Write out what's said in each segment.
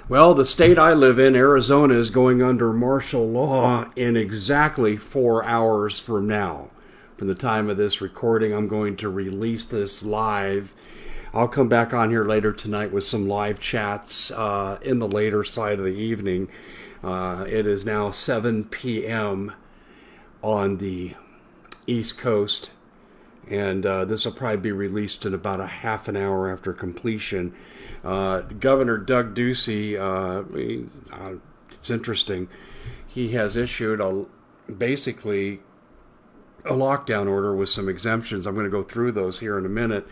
Well, the state I live in, Arizona, is going under martial law in exactly 4 hours from now. From the time of this recording, I'm going to release this live. I'll come back on here later tonight with some live chats in the later side of the evening. It is now 7 p.m. on the East Coast, and this will probably be released in about a half an hour after completion. Governor Doug Ducey, it's interesting. He has issued basically a lockdown order with some exemptions. I'm going to go through those here in a minute.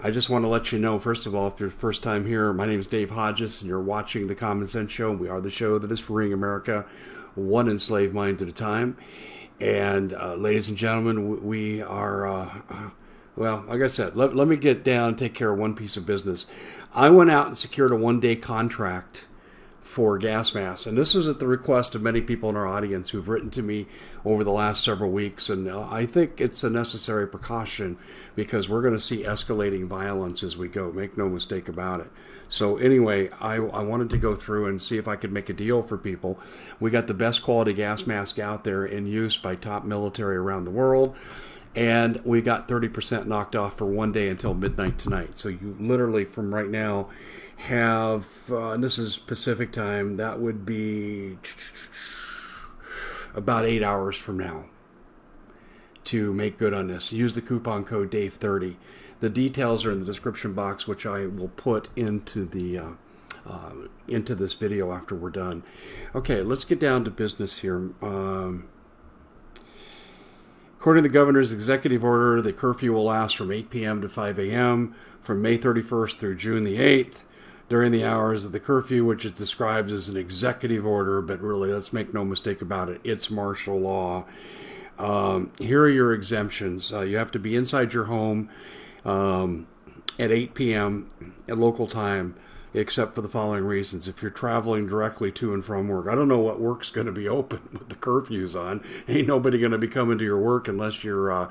I just want to let you know, first of all, if you're first time here, my name is Dave Hodges, and you're watching The Common Sense Show. We are the show that is freeing America one enslaved mind at a time. And ladies and gentlemen, we are, well, like I said, let me get down and take care of one piece of business. I went out and secured a one-day contract for gas masks. And this is at the request of many people in our audience who've written to me over the last several weeks. And I think it's a necessary precaution because we're going to see escalating violence as we go. Make no mistake about it. So anyway, I wanted to go through and see if I could make a deal for people. We got the best quality gas mask out there in use by top military around the world. And we got 30% knocked off for one day until midnight tonight. So you literally from right now have, and this is Pacific time, that would be about 8 hours from now to make good on this. Use the coupon code DAVE30. The details are in the description box, which I will put into the into this video after we're done. Okay, let's get down to business here. According to the governor's executive order, the curfew will last from 8 p.m. to 5 a.m. from May 31st through June the 8th. During the hours of the curfew, which is described as an executive order, but really, let's make no mistake about it, it's martial law. Here are your exemptions. You have to be inside your home at 8 p.m. at local time, except for the following reasons. If you're traveling directly to and from work, I don't know what work's going to be open with the curfews on. Ain't nobody going to be coming to your work unless you're a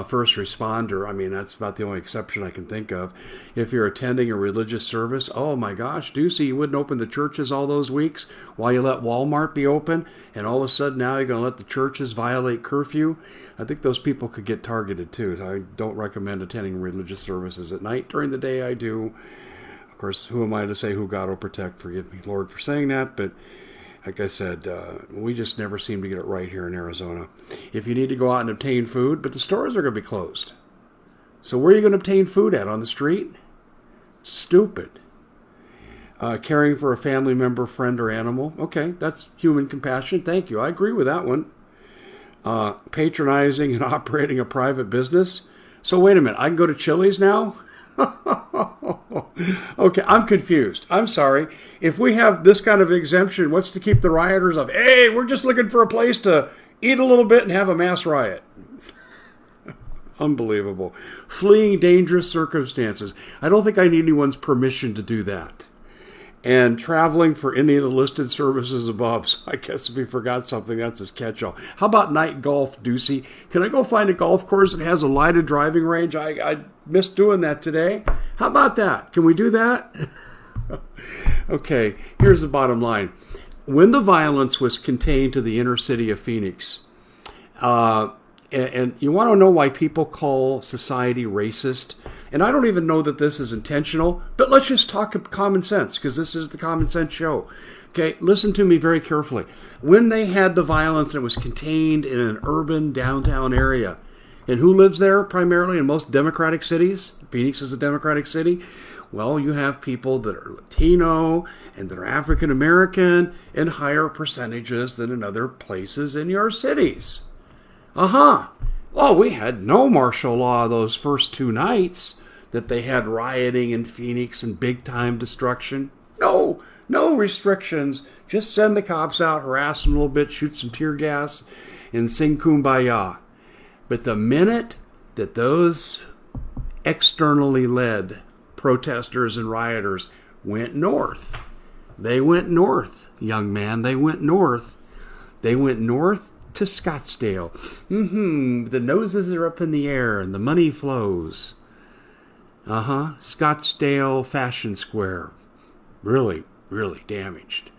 first responder. I mean, that's about the only exception I can think of. If you're attending a religious service, oh my gosh, Ducey, you wouldn't open the churches all those weeks while you let Walmart be open, and all of a sudden now you're going to let the churches violate curfew? I think those people could get targeted too. I don't recommend attending religious services at night. During the day, I do. Of course, who am I to say who God will protect? Forgive me, Lord, for saying that. But like I said, we just never seem to get it right here in Arizona. If you need to go out and obtain food, but the stores are going to be closed. So where are you going to obtain food at? On the street? Stupid. Caring for a family member, friend, or animal. Okay, that's human compassion. Thank you. I agree with that one. Patronizing and operating a private business. So wait a minute. I can go to Chili's now? Okay, I'm confused. I'm sorry. If we have this kind of exemption, what's to keep the rioters of, hey, we're just looking for a place to eat a little bit and have a mass riot? Unbelievable. Fleeing dangerous circumstances. I don't think I need anyone's permission to do that. And traveling for any of the listed services above. So I guess if he forgot something, that's his catch-all. How about night golf, Ducey? Can I go find a golf course that has a lighted driving range? I missed doing that today. How about that? Can we do that? Okay, here's the bottom line. When the violence was contained to the inner city of Phoenix, and you want to know why people call society racist? And I don't even know that this is intentional, but let's just talk common sense, because this is the Common Sense Show. Okay, listen to me very carefully. When they had the violence and it was contained in an urban downtown area, and who lives there primarily in most democratic cities? Phoenix is a democratic city. Well, you have people that are Latino and that are African American in higher percentages than in other places in your cities. Well, we had no martial law those first 2 nights that they had rioting in Phoenix and big-time destruction. No restrictions. Just send the cops out, harass them a little bit, shoot some tear gas, and sing Kumbaya. But the minute that those externally led protesters and rioters went north, they went north, young man, they went north. They went north to Scottsdale. The noses are up in the air and the money flows. Scottsdale Fashion Square. Really really damaged.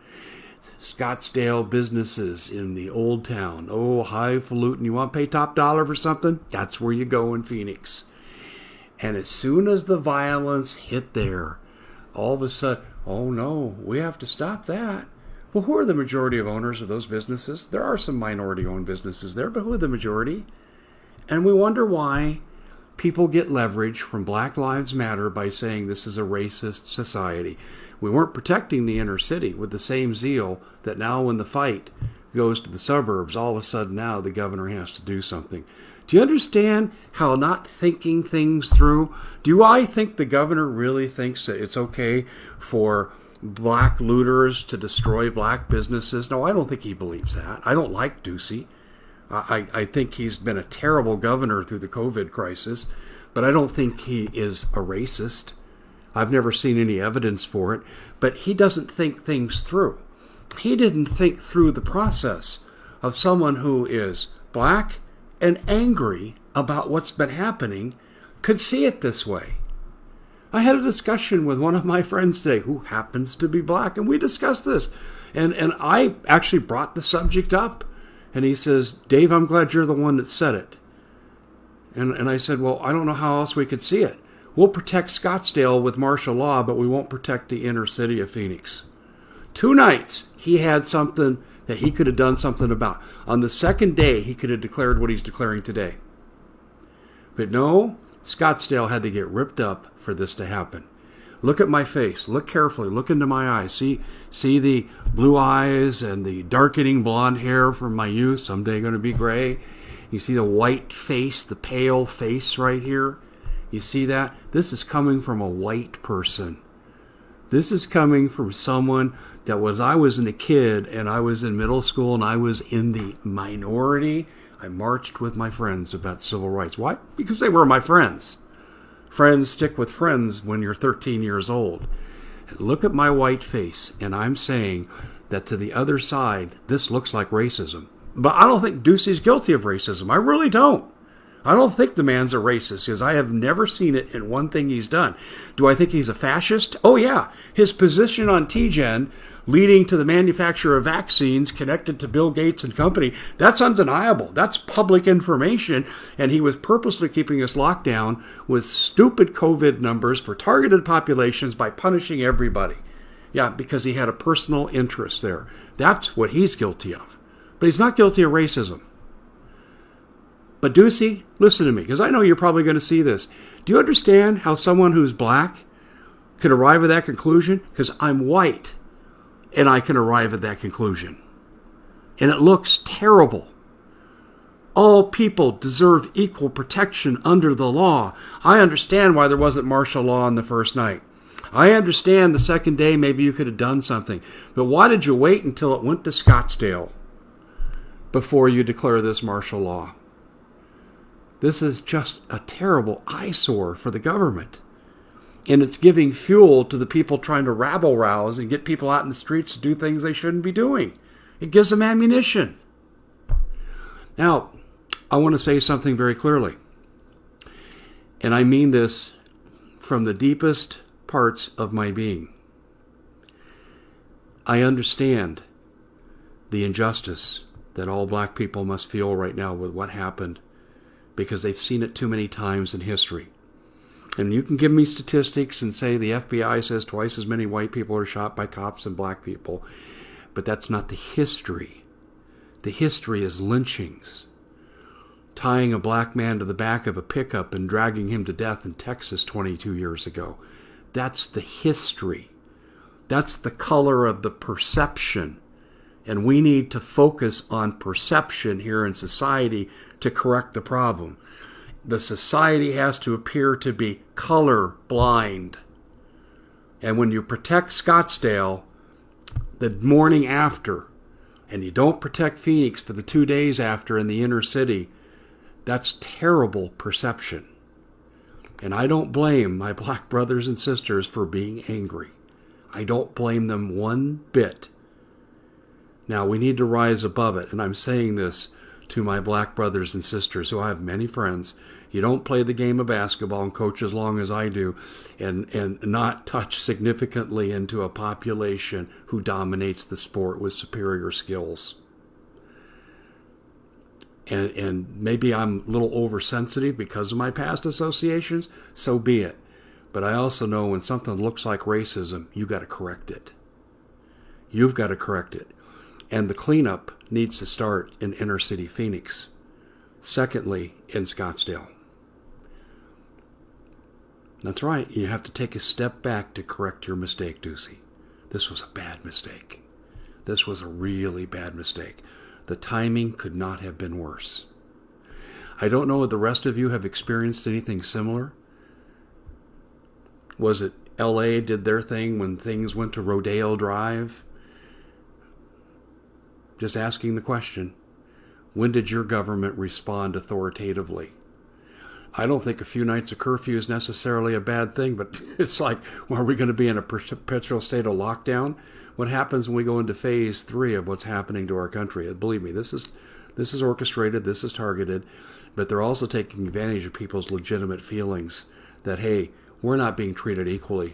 Scottsdale businesses in the old town. Oh, highfalutin. You want to pay top dollar for something? That's where you go in Phoenix. And as soon as the violence hit there, all of a sudden, oh no, we have to stop that. Well, who are the majority of owners of those businesses? There are some minority-owned businesses there, but who are the majority? And we wonder why people get leverage from Black Lives Matter by saying this is a racist society. We weren't protecting the inner city with the same zeal that now when the fight goes to the suburbs, all of a sudden now the governor has to do something. Do you understand how not thinking things through? Do I think the governor really thinks that it's okay for black looters to destroy black businesses? No, I don't think he believes that. I don't like Ducey. I think he's been a terrible governor through the COVID crisis, but I don't think he is a racist. I've never seen any evidence for it, but he doesn't think things through. He didn't think through the process of someone who is black and angry about what's been happening could see it this way. I had a discussion with one of my friends today who happens to be black, and we discussed this. And I actually brought the subject up. And he says, Dave, I'm glad you're the one that said it. And I said, well, I don't know how else we could see it. We'll protect Scottsdale with martial law, but we won't protect the inner city of Phoenix. 2 nights, he had something that he could have done something about. On the second day, he could have declared what he's declaring today. But no, Scottsdale had to get ripped up for this to happen. Look at my face. Look carefully. Look into my eyes. See the blue eyes and the darkening blonde hair from my youth, someday going to be gray. You see the white face, the pale face right here? You see that? This is coming from a white person. This is coming from someone that I was a kid and I was in middle school and I was in the minority. I marched with my friends about civil rights. Why? Because they were my friends. Friends stick with friends when you're 13 years old. Look at my white face, and I'm saying that to the other side, this looks like racism. But I don't think Ducey's guilty of racism. I really don't. I don't think the man's a racist because I have never seen it in one thing he's done. Do I think he's a fascist? Oh, yeah. His position on TGen, leading to the manufacture of vaccines connected to Bill Gates and company, that's undeniable. That's public information. And he was purposely keeping us locked down with stupid COVID numbers for targeted populations by punishing everybody. Yeah, because he had a personal interest there. That's what he's guilty of. But he's not guilty of racism. But Ducey, listen to me, because I know you're probably going to see this. Do you understand how someone who's black could arrive at that conclusion? Because I'm white, and I can arrive at that conclusion. And it looks terrible. All people deserve equal protection under the law. I understand why there wasn't martial law on the first night. I understand the second day maybe you could have done something. But why did you wait until it went to Scottsdale before you declare this martial law? This is just a terrible eyesore for the government. And it's giving fuel to the people trying to rabble-rouse and get people out in the streets to do things they shouldn't be doing. It gives them ammunition. Now, I want to say something very clearly. And I mean this from the deepest parts of my being. I understand the injustice that all black people must feel right now with what happened, because they've seen it too many times in history. And you can give me statistics and say the FBI says twice as many white people are shot by cops than black people, but that's not the history. The history is lynchings. Tying a black man to the back of a pickup and dragging him to death in Texas 22 years ago. That's the history. That's the color of the perception. And we need to focus on perception here in society to correct the problem. The society has to appear to be color blind. And when you protect Scottsdale the morning after, and you don't protect Phoenix for the 2 days after in the inner city, that's terrible perception. And I don't blame my black brothers and sisters for being angry. I don't blame them one bit. Now, we need to rise above it, and I'm saying this to my black brothers and sisters, who I have many friends, You don't play the game of basketball and coach as long as I do and not touch significantly into a population who dominates the sport with superior skills. And maybe I'm a little oversensitive because of my past associations, so be it. But I also know when something looks like racism, you got to correct it. You've got to correct it. And the cleanup needs to start in inner city Phoenix. Secondly, in Scottsdale. That's right. You have to take a step back to correct your mistake, Ducey. This was a bad mistake. This was a really bad mistake. The timing could not have been worse. I don't know if the rest of you have experienced anything similar. Was it LA did their thing when things went to Rodeo Drive? Just asking the question. When did your government respond authoritatively? I don't think a few nights of curfew is necessarily a bad thing, but it's like, well, are we going to be in a perpetual state of lockdown? What happens when we go into phase 3 of what's happening to our country? And believe me, this is orchestrated, this is targeted, but they're also taking advantage of people's legitimate feelings that, hey, we're not being treated equally.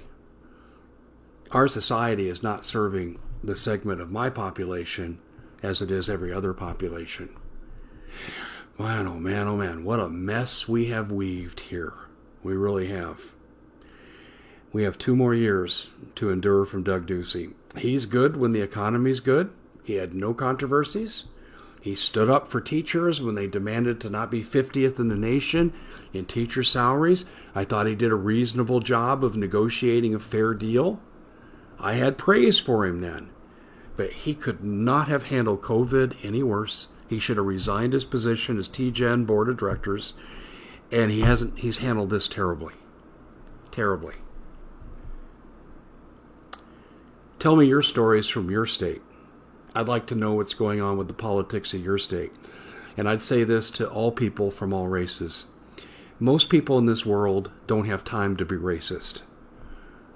Our society is not serving the segment of my population as it is every other population. Man, oh man, what a mess we have weaved here. We really have. We have 2 more years to endure from Doug Ducey. He's good when the economy's good. He had no controversies. He stood up for teachers when they demanded to not be 50th in the nation in teacher salaries. I thought he did a reasonable job of negotiating a fair deal. I had praise for him then. But he could not have handled COVID any worse. He should have resigned his position as TGen board of directors, and he's handled this terribly. Terribly. Tell me your stories from your state. I'd like to know what's going on with the politics of your state. And I'd say this to all people from all races. Most people in this world don't have time to be racist.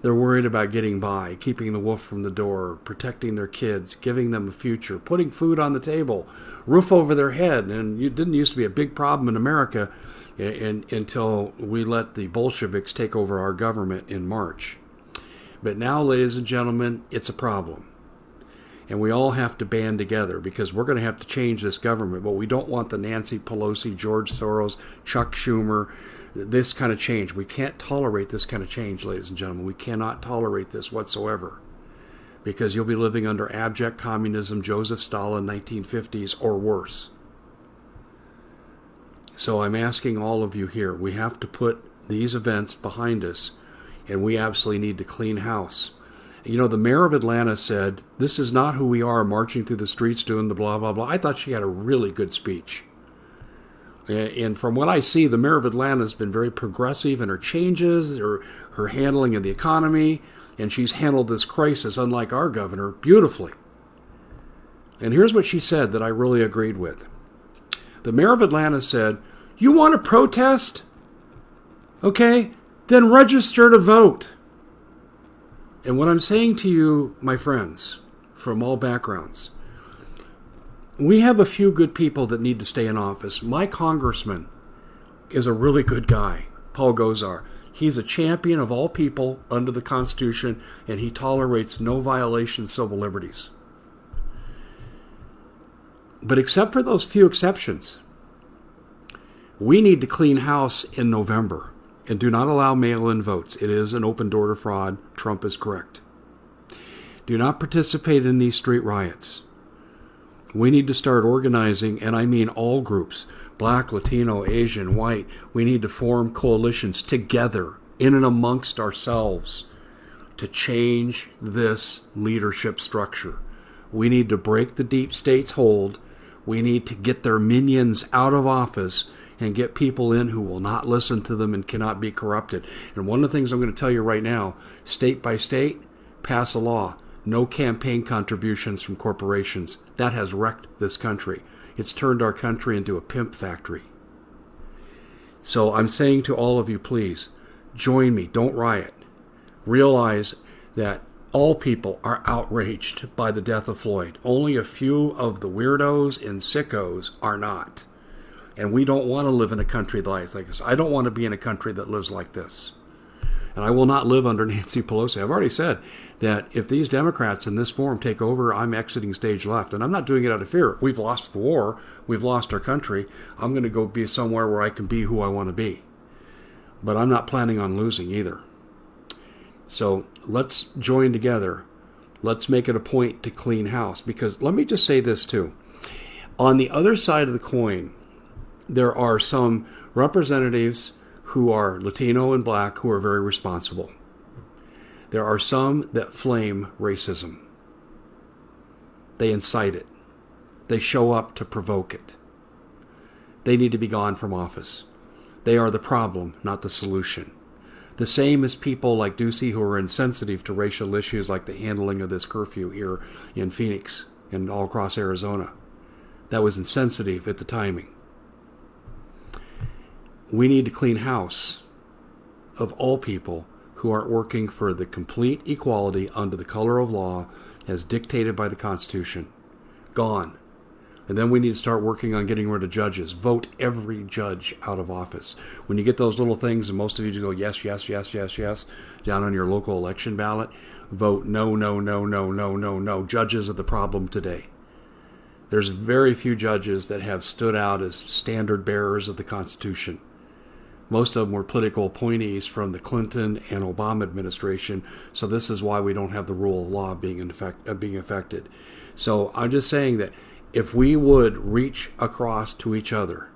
They're worried about getting by, keeping the wolf from the door, protecting their kids, giving them a future, putting food on the table, roof over their head. And it didn't used to be a big problem in America until we let the Bolsheviks take over our government in March. But now, ladies and gentlemen, it's a problem. And we all have to band together because we're going to have to change this government. But we don't want the Nancy Pelosi, George Soros, Chuck Schumer, this kind of change. We can't tolerate this kind of change, ladies and gentlemen. We cannot tolerate this whatsoever. Because you'll be living under abject communism, Joseph Stalin, 1950s, or worse. So I'm asking all of you here, we have to put these events behind us, and we absolutely need to clean house. You know, the mayor of Atlanta said, this is not who we are marching through the streets doing the blah, blah, blah. I thought she had a really good speech. And from what I see, the mayor of Atlanta has been very progressive in her changes, her handling of the economy, and she's handled this crisis, unlike our governor, beautifully. And here's what she said that I really agreed with. The mayor of Atlanta said, you want to protest? Okay, then register to vote. And what I'm saying to you, my friends, from all backgrounds, we have a few good people that need to stay in office. My congressman is a really good guy, Paul Gosar. He's a champion of all people under the Constitution, and he tolerates no violation of civil liberties. But except for those few exceptions, we need to clean house in November and do not allow mail-in votes. It is an open door to fraud. Trump is correct. Do not participate in these street riots. We need to start organizing, and I mean all groups, Black, Latino, Asian, white. We need to form coalitions together, in and amongst ourselves, to change this leadership structure. We need to break the deep state's hold. We need to get their minions out of office and get people in who will not listen to them and cannot be corrupted. And one of the things I'm going to tell you right now, state by state, pass a law. No campaign contributions from corporations. That has wrecked this country. It's turned our country into a pimp factory. So I'm saying to all of you, please, join me. Don't riot. Realize that all people are outraged by the death of Floyd. Only a few of the weirdos and sickos are not. And we don't want to live in a country like this. I don't want to be in a country that lives like this. And I will not live under Nancy Pelosi. I've already said that if these Democrats in this form take over, I'm exiting stage left. And I'm not doing it out of fear. We've lost the war. We've lost our country. I'm going to go be somewhere where I can be who I want to be. But I'm not planning on losing either. So let's join together. Let's make it a point to clean house. Because let me just say this too. On the other side of the coin, there are some representatives who are Latino and black who are very responsible. There are some that flame racism. They incite it. They show up to provoke it. They need to be gone from office. They are the problem, not the solution. The same as people like Ducey who are insensitive to racial issues like the handling of this curfew here in Phoenix and all across Arizona. That was insensitive at the timing. We need to clean house of all people who aren't working for the complete equality under the color of law as dictated by the Constitution. Gone. And then we need to start working on getting rid of judges. Vote every judge out of office. When you get those little things, and most of you just go yes, yes, yes, yes, yes, down on your local election ballot, vote no, no, no, no, no, no, no. Judges are the problem today. There's very few judges that have stood out as standard bearers of the Constitution. Most of them were political appointees from the Clinton and Obama administration, so this is why we don't have the rule of law being affected. So I'm just saying that if we would reach across to each other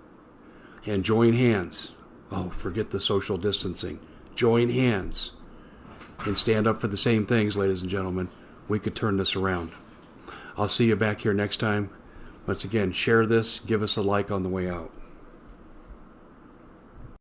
and join hands, forget the social distancing, join hands and stand up for the same things, ladies and gentlemen, we could turn this around. I'll see you back here next time. Once again, share this, give us a like on the way out.